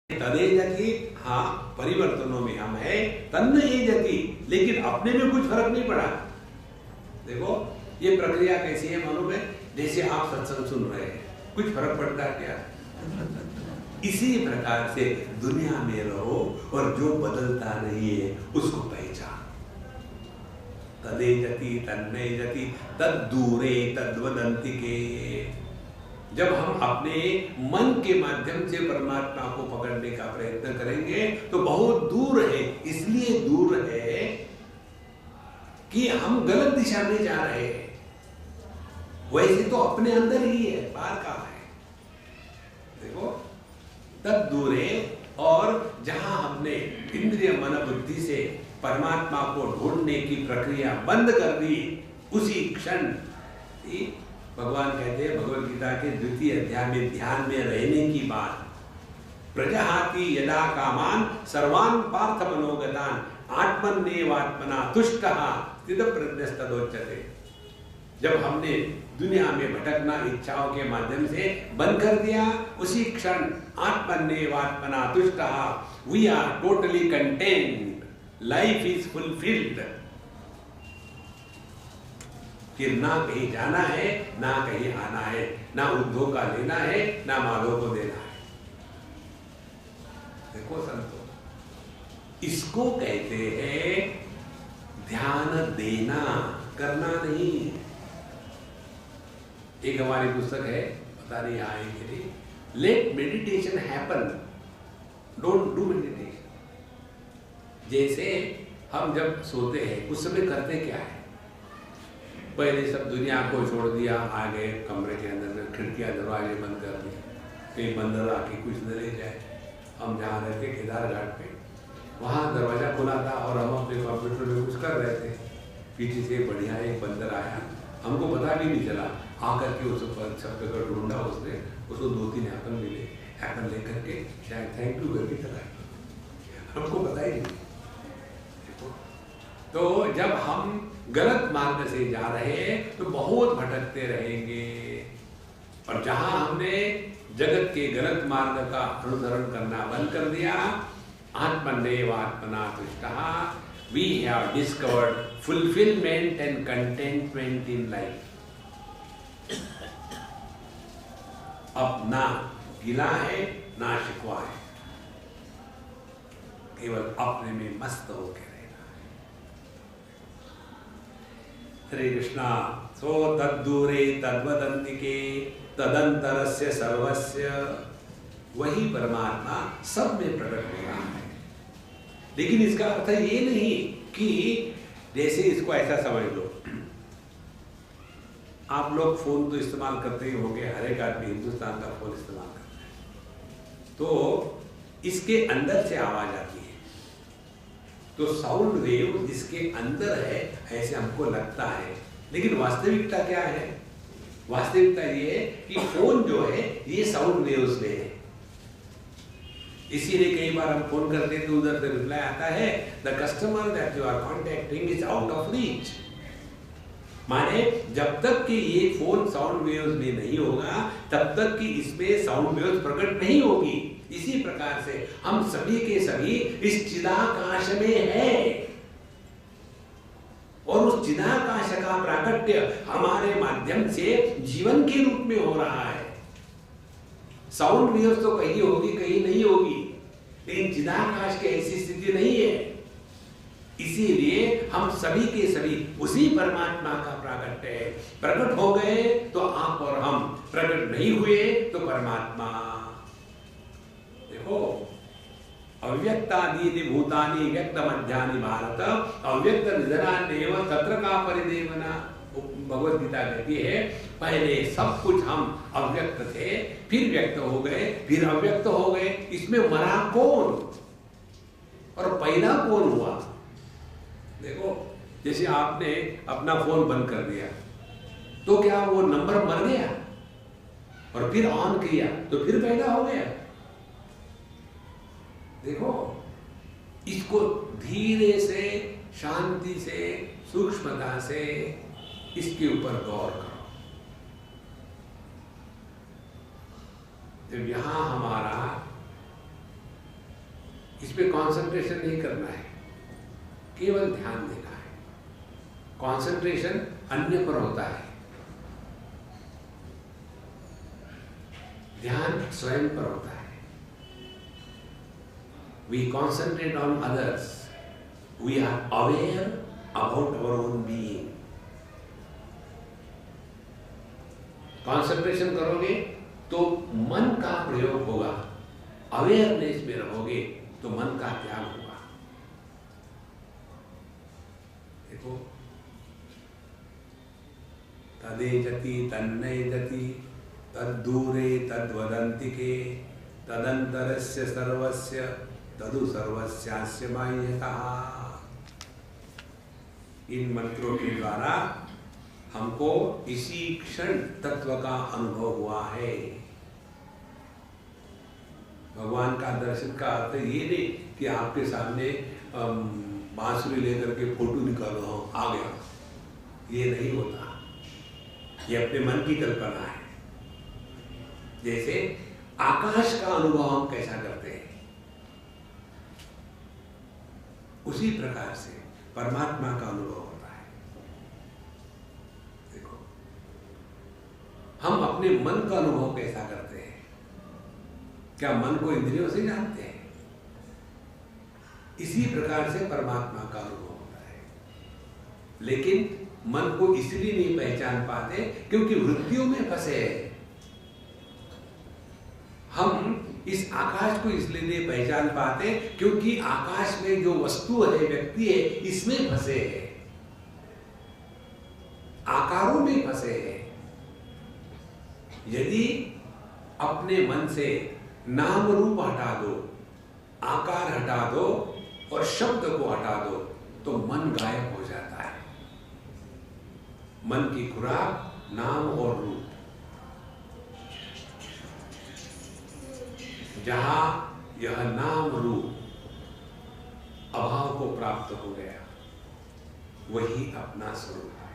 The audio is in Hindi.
तदेजति, हाँ परिवर्तनों में हम है, तन्न एजति, लेकिन अपने में कुछ फर्क नहीं पड़ा। देखो ये प्रक्रिया कैसी है मालूम है, जैसे आप सत्संग सुन रहे हैं, कुछ फर्क पड़ता है क्या? इसी प्रकार से दुनिया में रहो और जो बदलता नहीं है उसको पहचान। तदेजति तन्नेजति तद्दूरे तद्वदन्तिके। जब हम अपने मन के माध्यम से परमात्मा को पकड़ने का प्रयत्न करेंगे तो बहुत दूर है, इसलिए दूर है कि हम गलत दिशा में जा रहे हैं। वैसे तो अपने अंदर ही है, बाहर कहाँ है? देखो तद्दूरे, और जहां हमने इंद्रिय मन बुद्धि से परमात्मा को ढूंढने की प्रक्रिया बंद कर दी, उसी क्षण भगवान कहते हैं भगवद गीता के 2य अध्याय में ध्यान में रहने की बात, प्रजहाति यदा कामान सर्वान पार्थ मनोगतान आत्मन्नेवात्मना तुष्टः स्थितप्रज्ञस्तदोच्यते। जब हमने दुनिया में भटकना इच्छाओं के माध्यम से बंद कर दिया, उसी क्षण आत्मन्नेवात्मना तुष्टः, we are totally content, life is fulfilled. कि ना कहीं जाना है, ना कहीं आना है, ना उद्धव का लेना है, ना माधव को देना है। देखो संतो, इसको कहते हैं ध्यान देना, करना नहीं। एक हमारी पुस्तक है, पता नहीं यहाँ है कि नहीं, let meditation happen, don't do meditation. जैसे हम जब सोते हैं उस समय करते क्या है? पहले सब दुनिया को छोड़ दिया, आ गए कमरे के अंदर में, खिड़कियां दरवाजे बंद कर दिए, कहीं बंदर आके कुछ न ले जाए। हम जहाँ रहते केदार घाट पे, वहाँ दरवाजा खुला था और हम अपने कंप्यूटर में कुछ कर रहे थे, पीछे से बढ़िया एक बंदर आया, हमको पता भी नहीं चला, आकर के उस पर शब्द का ढूंढा उसने, उसको 2-3 एप्पल मिले, एप्पल लेकर के शायद थैंक यू करके चला, हमको पता ही नहीं। तो जब हम गलत मार्ग से जा रहे हैं तो बहुत भटकते रहेंगे, और जहां हमने जगत के गलत मार्ग का अनुसरण करना बंद कर दिया, आत्मन्नेवात्मना तुष्टः, we have discovered fulfilment and contentment in life. अब ना गिला है ना शिकवा है, केवल अपने में मस्त होकर हरे कृष्णा। सो तद्दूरे तद्वदन्तिके तदंतरस्य सर्वस्य, वही परमात्मा सब में प्रकट हो रहा है। लेकिन इसका अर्थ ये नहीं कि जैसे इसको ऐसा समझ लो, आप लोग फोन तो इस्तेमाल करते ही होंगे, हर एक आदमी हिंदुस्तान का फोन इस्तेमाल करता है, तो इसके अंदर से आवाज आती है, तो साउंड वेव इसके अंदर है ऐसे हमको लगता है, लेकिन वास्तविकता क्या है? वास्तविकता ये है कि फोन जो है ये साउंड वेव्स में है। इसीलिए कई बार हम फोन करते हैं तो उधर से रिप्लाई आता है, the customer that you are contacting is out of reach. माने जब तक कि ये फोन साउंड वेव्स में नहीं होगा तब तक कि इसमें साउंड वेव्स प्रकट नहीं होगी। इसी प्रकार से हम सभी के सभी इस चिदाकाश में है, और उस चिदाकाश का प्राकट्य हमारे माध्यम से जीवन के रूप में हो रहा है। साउंड वेव्स तो कहीं होगी कहीं नहीं होगी, लेकिन चिदाकाश की ऐसी स्थिति नहीं है। इसीलिए हम सभी के सभी उसी परमात्मा का प्राकट्य है। प्रकट हो गए तो आप और हम, प्रकट नहीं हुए तो परमात्मा। देखो अव्यक्तादीनि भूतानि व्यक्त मध्यानि भारत अव्यक्त निधनान्येव तत्र का परिदेवना। भगवद गीता कहती है पहले सब कुछ हम अव्यक्त थे, फिर व्यक्त हो गए, फिर अव्यक्त हो गए, इसमें मरा कौन और पैदा कौन हुआ? देखो जैसे आपने अपना फोन बंद कर दिया तो क्या वो नंबर मर गया और फिर ऑन किया तो फिर पैदा हो गया? देखो इसको धीरे से, शांति से, सूक्ष्मता से इसके ऊपर गौर करो। जब यहां हमारा इस पे कंसंट्रेशन नहीं करना है, केवल ध्यान देना है। कंसंट्रेशन अन्य पर होता है, ध्यान स्वयं पर होता है। We concentrate on others. We are aware about our own being. Concentration करोगे तो मन का प्रयोग होगा, अवेयरनेस में रहोगे तो मन का त्याग होगा। देखो, तदेजति तन्नयजति तद्दूरे तद्वदन्ति के तदंतरस्य सर्वस्य तदु सर्वस्यास्य बाह्यतः। इन मंत्रों के द्वारा हमको इसी क्षण तत्व का अनुभव हुआ है। भगवान का दर्शन का अर्थ ये नहीं कि आपके सामने बांसुरी लेकर के फोटो निकाल रहा हूं, आ गया, ये नहीं होता। ये अपने मन की कल्पना है। जैसे आकाश का अनुभव हम कैसा करते हैं, उसी प्रकार से परमात्मा का अनुभव होता है। देखो, हम अपने मन का अनुभव कैसा करते हैं? क्या मन को इंद्रियों से जानते हैं? इसी प्रकार से परमात्मा का अनुभव होता है। लेकिन मन को इसलिए नहीं पहचान पाते क्योंकि वृत्तियों में फंसे हैं। हम इस आकाश को इसलिए नहीं पहचान पाते क्योंकि आकाश में जो वस्तु है, व्यक्ति है, इसमें फंसे हैं, आकारों में फंसे हैं। यदि अपने मन से नाम रूप हटा दो, आकार हटा दो और शब्द को हटा दो तो मन गायब हो जाता है। मन की खुराक नाम और रूप। जहां यह नाम रूप अभाव को प्राप्त हो गया, वही अपना स्वरूप है।